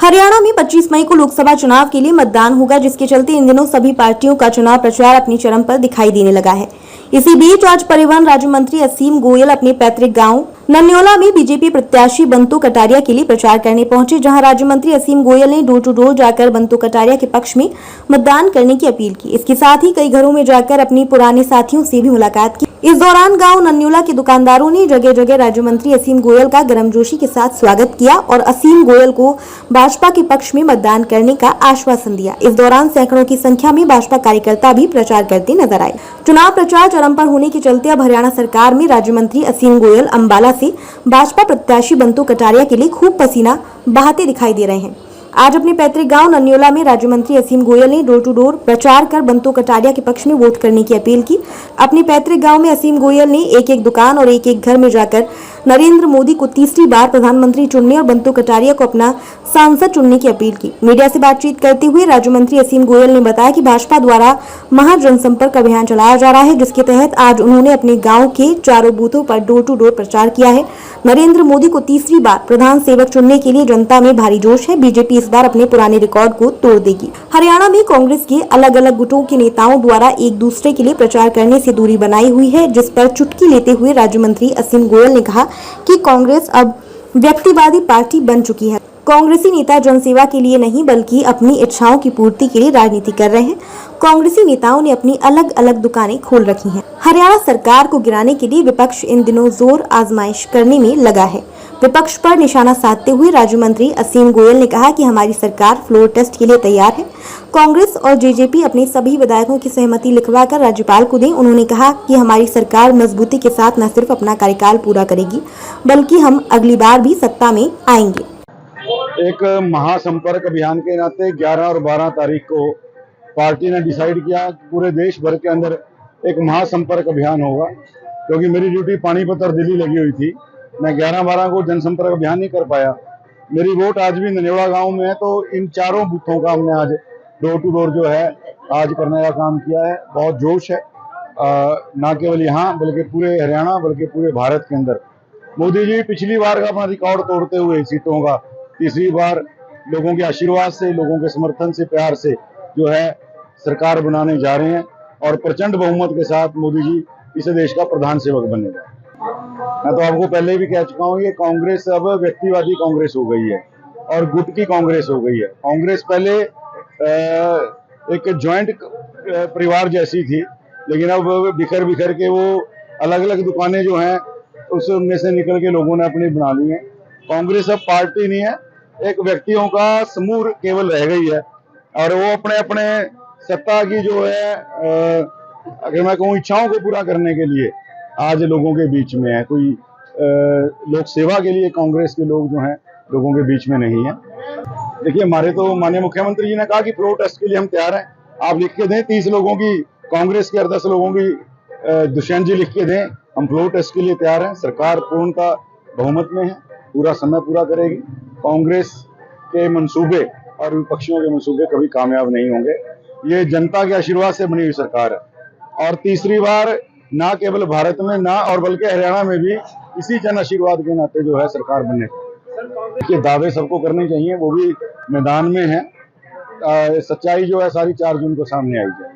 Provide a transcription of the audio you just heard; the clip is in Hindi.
हरियाणा में 25 मई को लोकसभा चुनाव के लिए मतदान होगा, जिसके चलते इन दिनों सभी पार्टियों का चुनाव प्रचार अपनी चरम पर दिखाई देने लगा है। इसी बीच आज परिवहन राज्य मंत्री असीम गोयल अपने पैतृक गांव नन्योला में बीजेपी प्रत्याशी बंतु कटारिया के लिए प्रचार करने पहुंचे, जहां राज्य मंत्री असीम गोयल ने डोर टू डोर जाकर बंतु कटारिया के पक्ष में मतदान करने की अपील की। इसके साथ ही कई घरों में जाकर अपनी पुराने साथियों से भी मुलाकात की। इस दौरान गांव नन्योला के दुकानदारों ने जगह जगह राज्य मंत्री असीम गोयल का गर्मजोशी के साथ स्वागत किया और असीम गोयल को भाजपा के पक्ष में मतदान करने का आश्वासन दिया। इस दौरान सैकड़ों की संख्या में भाजपा कार्यकर्ता भी प्रचार करते नजर आए। चुनाव प्रचार चरम पर होने के चलते अब हरियाणा सरकार में राज्य मंत्री असीम गोयल अंबाला से भाजपा प्रत्याशी बंतु कटारिया के लिए खूब पसीना बहाते दिखाई दे रहे हैं। आज अपने पैतृक गांव नन्योला में राज्य मंत्री असीम गोयल ने डोर टू डोर प्रचार कर बंतु कटारिया के पक्ष में वोट करने की अपील की। अपने पैतृक गांव में असीम गोयल ने एक एक दुकान और एक एक घर में जाकर नरेंद्र मोदी को तीसरी बार प्रधानमंत्री चुनने और बंतु कटारिया को अपना सांसद चुनने की अपील की। मीडिया से बातचीत करते हुए राज्य मंत्री असीम गोयल ने बताया कि भाजपा द्वारा महा जनसंपर्क अभियान चलाया जा रहा है, जिसके तहत आज उन्होंने अपने गाँव के चारों बूथों पर डोर टू डोर प्रचार किया है। नरेंद्र मोदी को तीसरी बार प्रधान सेवक चुनने के लिए जनता में भारी जोश है। बीजेपी इस बार अपने पुराने रिकॉर्ड को तोड़ देगी। हरियाणा में कांग्रेस के अलग अलग गुटों के नेताओं द्वारा एक दूसरे के लिए प्रचार करने से दूरी बनाई हुई है, जिस पर चुटकी लेते हुए राज्य मंत्री असीम गोयल ने कहा कि कांग्रेस अब व्यक्तिवादी पार्टी बन चुकी है। कांग्रेसी नेता जनसेवा के लिए नहीं बल्कि अपनी इच्छाओं की पूर्ति के लिए राजनीति कर रहे हैं। कांग्रेसी नेताओं ने अपनी अलग अलग दुकानें खोल रखी हैं। हरियाणा सरकार को गिराने के लिए विपक्ष इन दिनों जोर आजमाइश करने में लगा है। विपक्ष पर निशाना साधते हुए राज्य मंत्री असीम गोयल ने कहा कि हमारी सरकार फ्लोर टेस्ट के लिए तैयार है। कांग्रेस और जेजेपी अपने सभी विधायकों की सहमति लिखवाकर राज्यपाल को दें। उन्होंने कहा कि हमारी सरकार मजबूती के साथ न सिर्फ अपना कार्यकाल पूरा करेगी बल्कि हम अगली बार भी सत्ता में आएंगे। एक महासंपर्क अभियान के नाते 11 और 12 तारीख को पार्टी ने डिसाइड किया कि पूरे देश भर के अंदर एक महासंपर्क अभियान होगा, क्योंकि मेरी ड्यूटी पानीपत और दिल्ली लगी हुई थी। मैं 11-12 को जनसंपर्क अभियान नहीं कर पाया। मेरी वोट आज भी नन्योला गांव में है, तो इन चारों बूथों का हमने आज डोर टू डोर जो है आज करने का काम किया है। बहुत जोश है, ना केवल यहाँ बल्कि पूरे हरियाणा बल्कि पूरे भारत के अंदर। मोदी जी पिछली बार का अपना रिकॉर्ड तोड़ते हुए सीटों का तीसरी बार लोगों के आशीर्वाद से, लोगों के समर्थन से, प्यार से जो है सरकार बनाने जा रहे हैं और प्रचंड बहुमत के साथ मोदी जी इस देश का प्रधान सेवक बनेगा। मैं तो आपको पहले भी कह चुका हूँ, ये कांग्रेस अब व्यक्तिवादी कांग्रेस हो गई है और गुट की कांग्रेस हो गई है। कांग्रेस पहले एक ज्वाइंट परिवार जैसी थी, लेकिन अब बिखर बिखर के वो अलग अलग दुकानें जो हैं उसमें से निकल के लोगों ने अपनी बना ली है। कांग्रेस अब पार्टी नहीं है, एक व्यक्तियों का समूह केवल रह गई है और वो अपने अपने सत्ता की जो है अगर मैं कहूँ इच्छाओं को पूरा करने के लिए आज लोगों के बीच में है। कोई लोक सेवा के लिए कांग्रेस के लोग जो हैं लोगों के बीच में नहीं है। देखिए, हमारे तो माननीय मुख्यमंत्री जी ने कहा कि फ्लोर टेस्ट के लिए हम तैयार हैं। आप लिख के दें 30 लोगों की, कांग्रेस के 10 लोगों की दुष्यंत जी लिख के दें, हम फ्लोर टेस्ट के लिए तैयार हैं। सरकार पूर्णतः बहुमत में है, पूरा समय पूरा करेगी। कांग्रेस के मंसूबे और विपक्षियों के मंसूबे कभी कामयाब नहीं होंगे। ये जनता के आशीर्वाद से बनी हुई सरकार है और तीसरी बार ना केवल भारत में ना और बल्कि हरियाणा में भी इसी जन आशीर्वाद के नाते जो है सरकार बने। ये दावे सबको करने चाहिए, वो भी मैदान में है। सच्चाई जो है सारी 4 जून को सामने आई है।